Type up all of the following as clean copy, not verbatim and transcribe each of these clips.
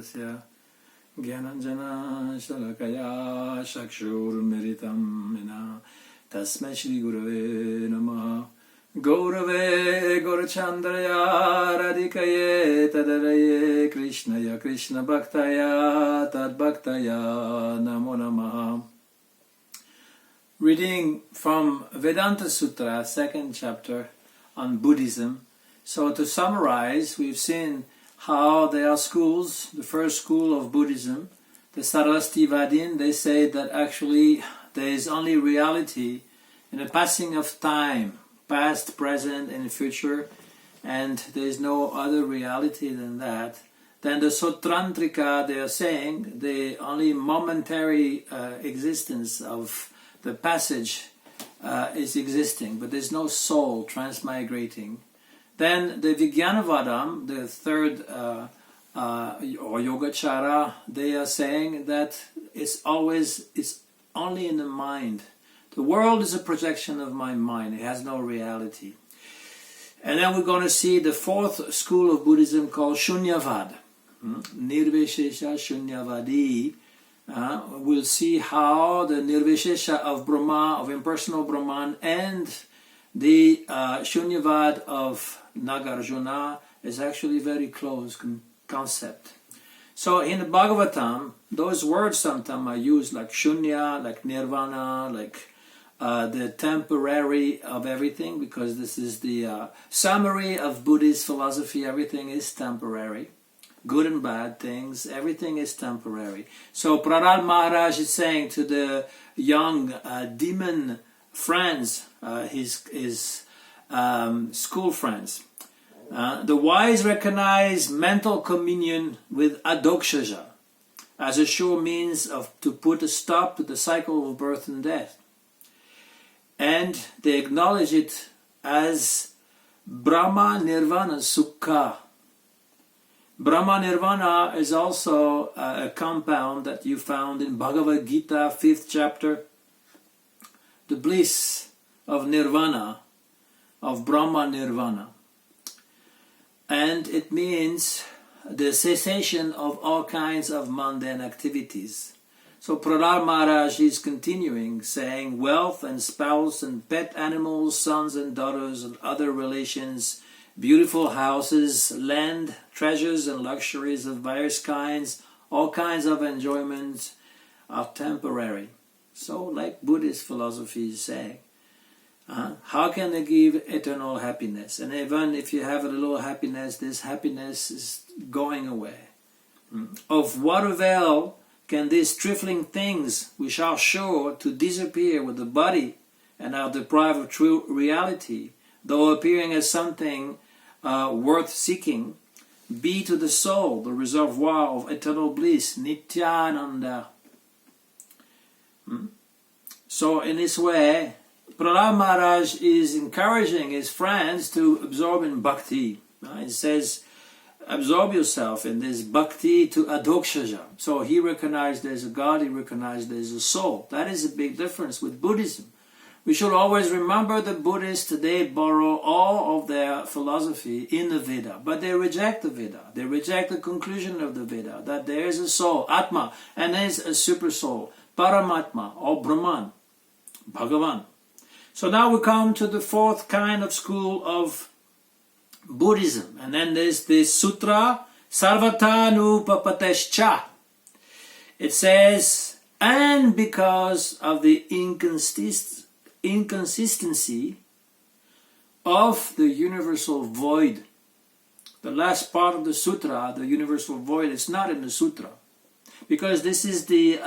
Tasya Gyananjana Shalakaya Shakshurmiritam Mina Tasmai Shri Gurave Namaha Gaurave Gaurachandraya Radhikaye Tadaraye Krishnaya Krishna Bhaktaya Tad Bhaktaya Namo Namaha. Reading from Vedanta-sutra, second chapter on Buddhism. So to summarize, we've seen how there are schools. The first school of Buddhism, the Sarastivadin, they say that actually there is only reality in the passing of time, past, present, and future, and there is no other reality than that. Then the Sotrantrika, they are saying the only momentary existence of the passage is existing, but there's no soul transmigrating. Then the Vijnanavadam, the third or Yogacara, they are saying that it's only in the mind. The world is a projection of my mind. It has no reality. And then we're going to see the fourth school of Buddhism called shunyavada. Nirvisesa shunyavadi. We'll see how the Nirvisesa of Brahma, of impersonal Brahman, and the shunyavad of Nagarjuna is actually very close concept. So in the Bhagavatam, those words sometimes are used like shunya, like nirvana, like the temporary of everything, because this is the summary of Buddhist philosophy. Everything is temporary. Good and bad things, everything is temporary. So Prahlad Maharaj is saying to the young demon friends, his school friends, the wise recognize mental communion with adokshaja as a sure means to put a stop to the cycle of birth and death. And they acknowledge it as Brahma Nirvana Sukha. Brahma Nirvana is also a compound that you found in Bhagavad Gita, 5th chapter. The bliss of Nirvana, of Brahma Nirvana. And it means the cessation of all kinds of mundane activities. So Prahlad Maharaj is continuing saying wealth and spouse and pet animals, sons and daughters and other relations, beautiful houses, land, treasures and luxuries of various kinds, all kinds of enjoyments are temporary. So like Buddhist philosophy is saying, how can they give eternal happiness? And even if you have a little happiness, this happiness is going away. Of what avail can these trifling things, which are sure to disappear with the body and are deprived of true reality, though appearing as something worth seeking, be to the soul the reservoir of eternal bliss, Nityananda. So in this way, Prahlad Maharaj is encouraging his friends to absorb in bhakti. He says, absorb yourself in this bhakti to adokshaja. So he recognized there's a God, he recognized there's a soul. That is a big difference with Buddhism. We should always remember that Buddhists today borrow all of their philosophy in the Veda, but they reject the Veda. They reject the conclusion of the Veda, that there is a soul, Atma, and there is a super soul, Paramatma, or Brahman, Bhagavan. So now we come to the fourth kind of school of Buddhism, and then there's this sutra, Sarvatanupapatescha. It says, and because of the inconsistency of the universal void. The last part of the sutra, the universal void, is not in the sutra. Because this is the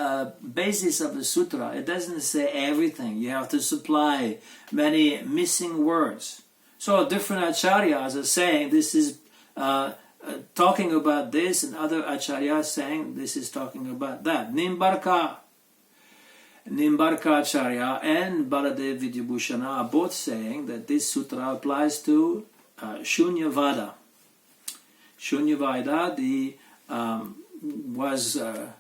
basis of the sutra. It doesn't say everything. You have to supply many missing words. So different acharyas are saying this is talking about this, and other acharyas saying this is talking about that. Nimbarka Acharya and Baladev Vidyabhushana are both saying that this sutra applies to shunyavada. Shunyavada was a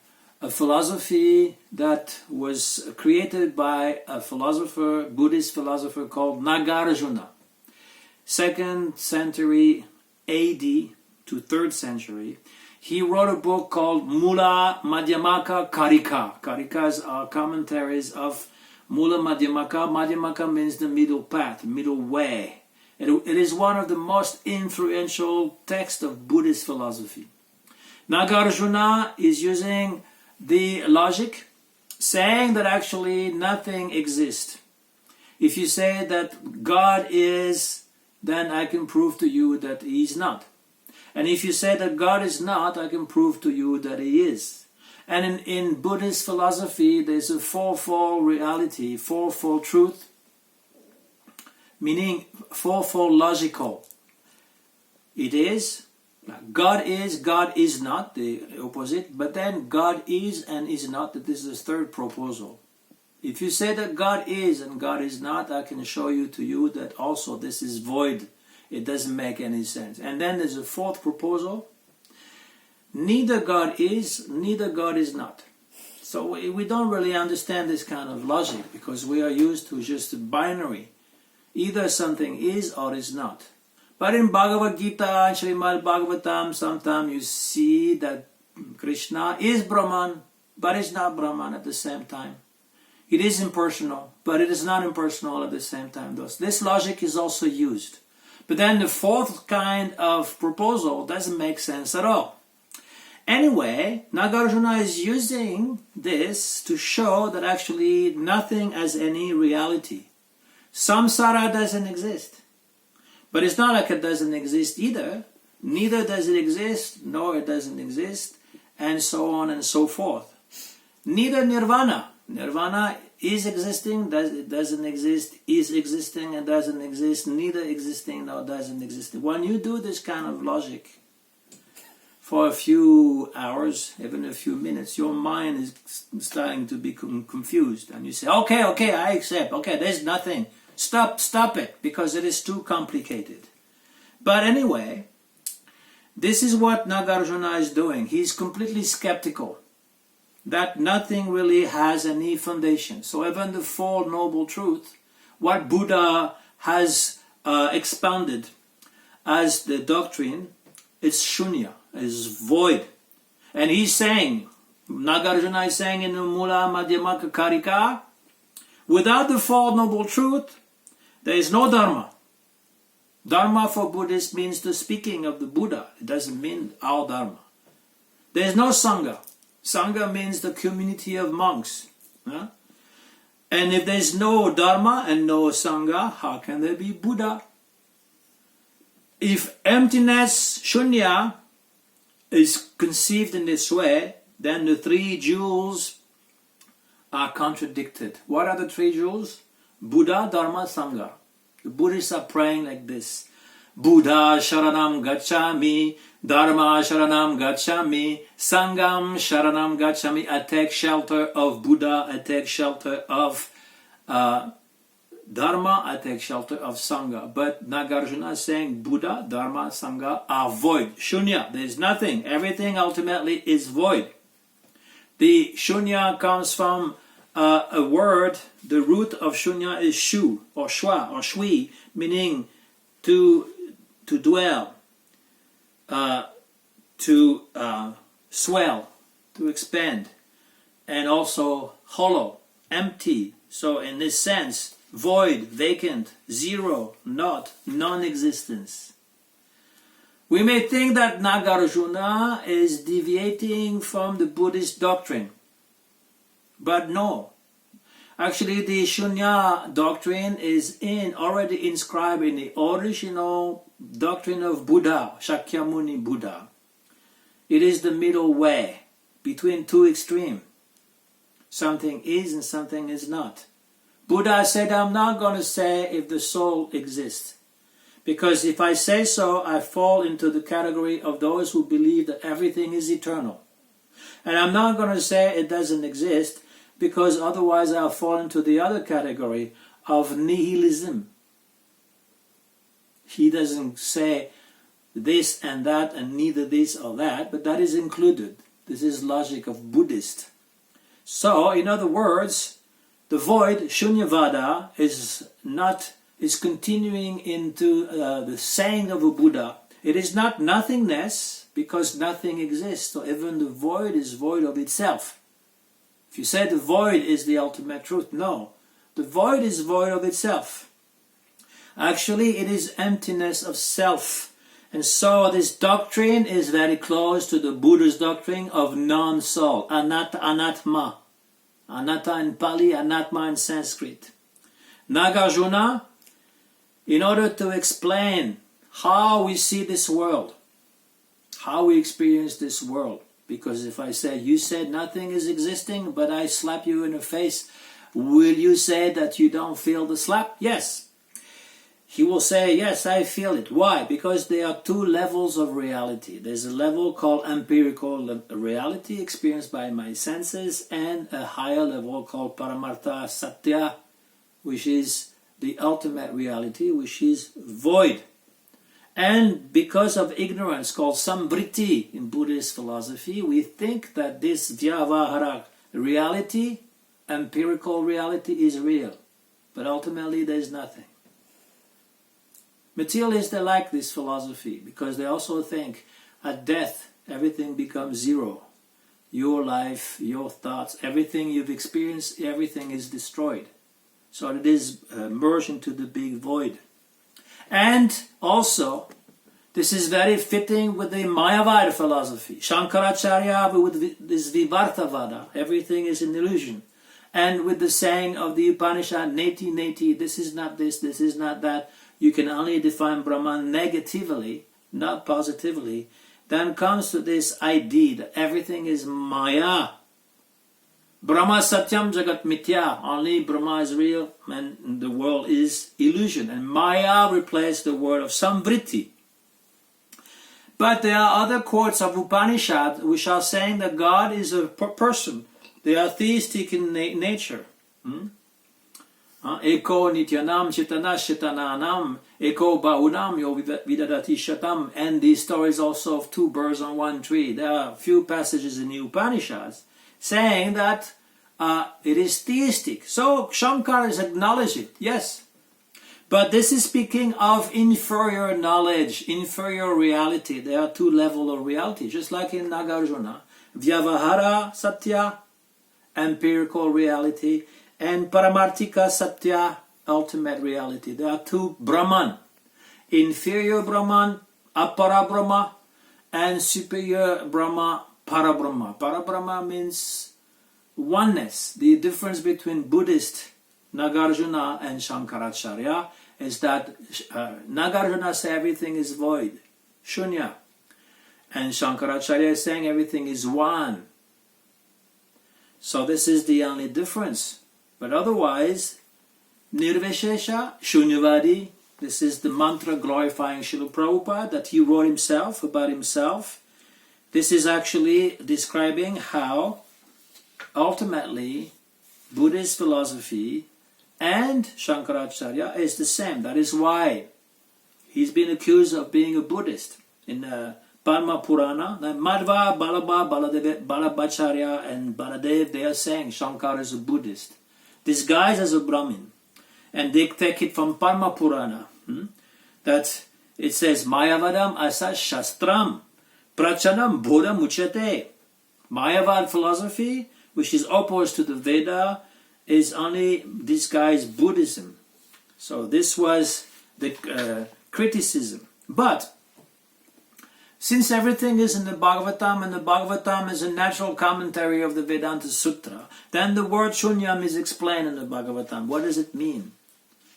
philosophy that was created by a philosopher, Buddhist philosopher called Nagarjuna. 2nd century AD to 3rd century. He wrote a book called Mula Madhyamaka Karika. Karikas are commentaries of Mula Madhyamaka. Madhyamaka means the middle path, middle way. It is one of the most influential texts of Buddhist philosophy. Nagarjuna is using the logic, saying that actually nothing exists. If you say that God is, then I can prove to you that He is not. And if you say that God is not, I can prove to you that He is. And in Buddhist philosophy, there's a fourfold reality, fourfold truth, meaning fourfold logical. It is, God is not, the opposite, but then God is and is not, that this is the third proposal. If you say that God is and God is not, I can show you to you that also this is void. It doesn't make any sense. And then there's a fourth proposal. Neither God is, neither God is not. So we don't really understand this kind of logic because we are used to just binary. Either something is or is not. But in Bhagavad Gita and Srimad Bhagavatam, sometimes you see that Krishna is Brahman, but is not Brahman at the same time. It is impersonal, but it is not impersonal at the same time. This logic is also used. But then the fourth kind of proposal doesn't make sense at all. Anyway, Nagarjuna is using this to show that actually nothing has any reality. Samsara doesn't exist. But it's not like it doesn't exist either. Neither does it exist, nor it doesn't exist, and so on and so forth. Neither nirvana. Nirvana is existing, doesn't exist, is existing and doesn't exist, neither existing nor doesn't exist. When you do this kind of logic for a few hours, even a few minutes, your mind is starting to become confused. And you say, okay, I accept. Okay, there's nothing. Stop it, because it is too complicated. But anyway, this is what Nagarjuna is doing. He's completely skeptical that nothing really has any foundation. So even the Four Noble Truths, what Buddha has expounded as the doctrine, it's shunya, is void. And he's saying, Nagarjuna is saying in the Mula Madhyamaka Karika, without the Four Noble Truths, there is no Dharma. Dharma for Buddhists means the speaking of the Buddha. It doesn't mean our Dharma. There is no Sangha. Sangha means the community of monks. And if there is no Dharma and no Sangha, how can there be Buddha? If emptiness, shunya, is conceived in this way, then the three jewels are contradicted. What are the three jewels? Buddha, Dharma, Sangha. The Buddhists are praying like this. Buddha Sharanam Gacchami, Dharma Sharanam Gacchami, Sangham Sharanam Gacchami. I take shelter of Buddha, I take shelter of Dharma, I take shelter of Sangha. But Nagarjuna is saying Buddha, Dharma, Sangha are void. Shunya, there is nothing. Everything ultimately is void. The shunya comes from a word. The root of shunya is shu, or shwa, or shui, meaning to dwell, to swell, to expand, and also hollow, empty. So in this sense, void, vacant, zero, not, non-existence. We may think that Nagarjuna is deviating from the Buddhist doctrine, but no. Actually, the Shunya doctrine is already inscribed in the original doctrine of Buddha, Shakyamuni Buddha. It is the middle way between two extremes. Something is and something is not. Buddha said, I'm not going to say if the soul exists. Because if I say so, I fall into the category of those who believe that everything is eternal. And I'm not going to say it doesn't exist, because otherwise I'll fall into the other category of nihilism. He doesn't say this and that and neither this or that, but that is included. This is logic of Buddhist. So, in other words, the void, shunyavada, is continuing into the saying of a Buddha. It is not nothingness, because nothing exists. So even the void is void of itself. If you say the void is the ultimate truth, no. The void is void of itself. Actually, it is emptiness of self. And so this doctrine is very close to the Buddha's doctrine of non-soul, anatta, anatma. Anatta in Pali, anatma in Sanskrit. Nagarjuna, in order to explain how we see this world, how we experience this world, because if I say, you said nothing is existing, but I slap you in the face, will you say that you don't feel the slap? Yes. He will say, yes, I feel it. Why? Because there are two levels of reality. There's a level called empirical reality experienced by my senses, and a higher level called paramartha satya, which is the ultimate reality, which is void. And because of ignorance, called samvriti in Buddhist philosophy, we think that this vyavahara reality, empirical reality, is real. But ultimately there's nothing. Materialists, they like this philosophy because they also think at death everything becomes zero. Your life, your thoughts, everything you've experienced, everything is destroyed. So it is merged into the big void. And also, this is very fitting with the Mayavada philosophy. Shankaracharya with this Vivartavada, everything is an illusion. And with the saying of the Upanishad, neti neti, this is not this, this is not that. You can only define Brahman negatively, not positively. Then comes to this idea that everything is Maya. Brahma Satyam Jagat Mithya. Only Brahma is real and the world is illusion. And Maya replaced the word of Samvriti. But there are other quotes of Upanishad which are saying that God is a person. They are theistic in nature. Eko nityanam chitana shitananam eko baunam yo vidadati shatam. And these stories also of two birds on one tree. There are a few passages in the Upanishads saying that it is theistic. So Shankara is acknowledged it, yes. But this is speaking of inferior knowledge, inferior reality. There are two levels of reality, just like in Nagarjuna. Vyavahara Satya, empirical reality, and Paramartika Satya, ultimate reality. There are two Brahman. Inferior Brahman, Apara Brahma, and superior Brahma, Parabrahma. Parabrahma means oneness. The difference between Buddhist Nagarjuna and Shankaracharya is that Nagarjuna says everything is void, shunya. And Shankaracharya is saying everything is one. So this is the only difference. But otherwise, Nirvisesa, shunyavadi, this is the mantra glorifying Srila Prabhupada that he wrote himself, about himself. This is actually describing how ultimately Buddhist philosophy and Shankaracharya is the same. That is why he's been accused of being a Buddhist. In Padma Purana, Madhva, Balaba, Balabhacharya and Baladev, they are saying Shankara is a Buddhist, disguised as a Brahmin. And they take it from Padma Purana, that it says, Mayavadam asa shastram, prachanam bodha muchate. Mayavad philosophy, which is opposed to the Veda, is only disguised Buddhism. So this was the criticism. But since everything is in the Bhagavatam, and the Bhagavatam is a natural commentary of the Vedanta-sutra, then the word shunyam is explained in the Bhagavatam. What does it mean?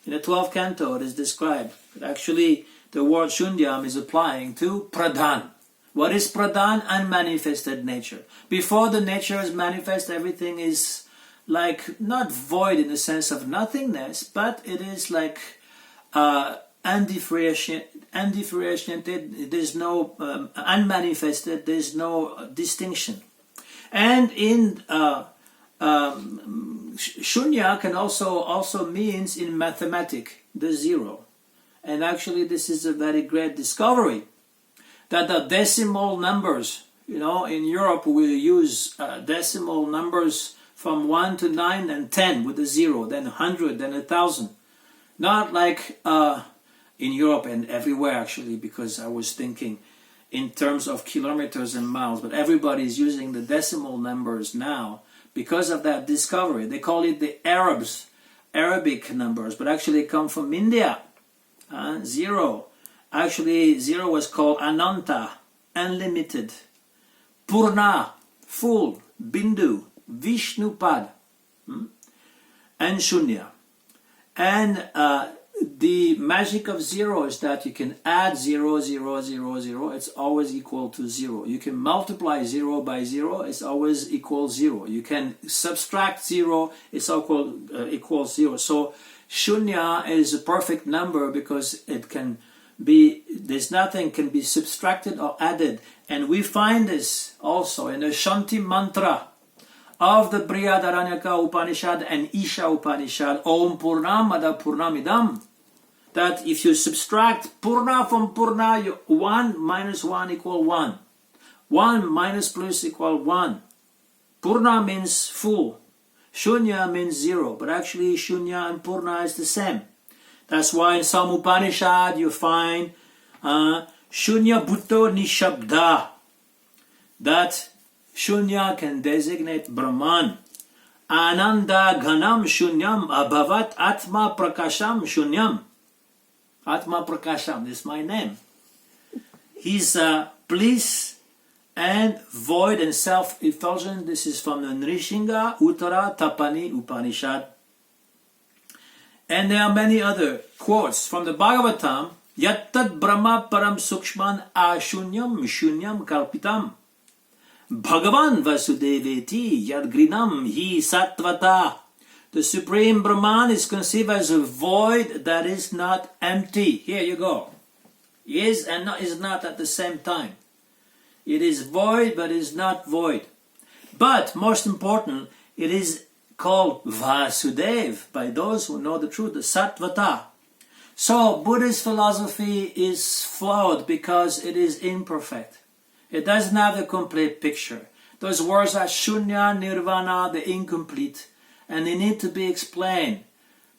In the 12th canto it is described that actually the word shunyam is applying to pradhan. What is pradhan? Unmanifested nature. Before the nature is manifest, everything is like not void in the sense of nothingness, but it is like undifferentiated. There's no unmanifested. There's no distinction. And in shunya can also means in mathematics the zero. And actually, this is a very great discovery that the decimal numbers. In Europe we use decimal numbers from 1 to 9 and 10 with a 0, then 100, then 1,000. Not like in Europe and everywhere actually, because I was thinking in terms of kilometers and miles, but everybody is using the decimal numbers now because of that discovery. They call it the Arabic numbers, but actually come from India. Zero. Actually, zero was called Ananta, unlimited. Purna, full. Bindu, Vishnupad, and Shunya. And the magic of zero is that you can add 0, 0, 0, 0. It's always equal to 0. You can multiply 0 by 0. It's always equals 0. You can subtract 0. It's equals 0. So Shunya is a perfect number because it can be, there's nothing can be subtracted or added. And we find this also in the Shanti mantra of the Brihadaranyaka Upanishad and Isha Upanishad, Om Purnamada Purnamidam, that if you subtract Purna from Purna, 1 minus 1 equal 1. 1 minus plus equal 1. Purna means full. Shunya means 0, but actually Shunya and Purna is the same. That's why in some Upanishad you find Shunya Bhutto Nishabda, that Shunya can designate Brahman. Ananda Ghanam Shunyam Abhavat Atma Prakasham Shunyam. Atma Prakasham is my name. He's bliss and void and self-effulgent. This is from the Nrishinga Uttara Tapani Upanishad. And there are many other quotes from the Bhagavatam. Yattad Brahma Param Sukshman Ashunyam Shunyam Kalpitam. Bhagavan Vasudeveti Yadgrinam Hi Sattvata. The Supreme Brahman is conceived as a void that is not empty. Here you go. Is and not, is not at the same time. It is void but is not void. But most important, it is called Vasudev by those who know the truth, the Sattvata. So Buddhist philosophy is flawed because it is imperfect. It doesn't have a complete picture. Those words are Shunya, Nirvana, the incomplete, and they need to be explained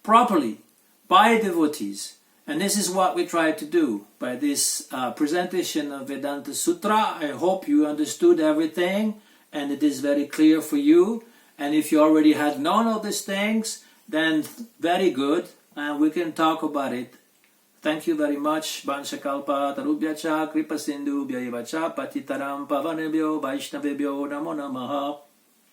properly by devotees. And this is what we try to do by this presentation of Vedanta-sutra. I hope you understood everything and it is very clear for you. And if you already had known all these things, then very good, and we can talk about it. Thank you very much. Vanshakalpa tarubhyacha kripa sindhu bhyayavacha patitaram pavanebhyo vaishnavebhyo namo namaha.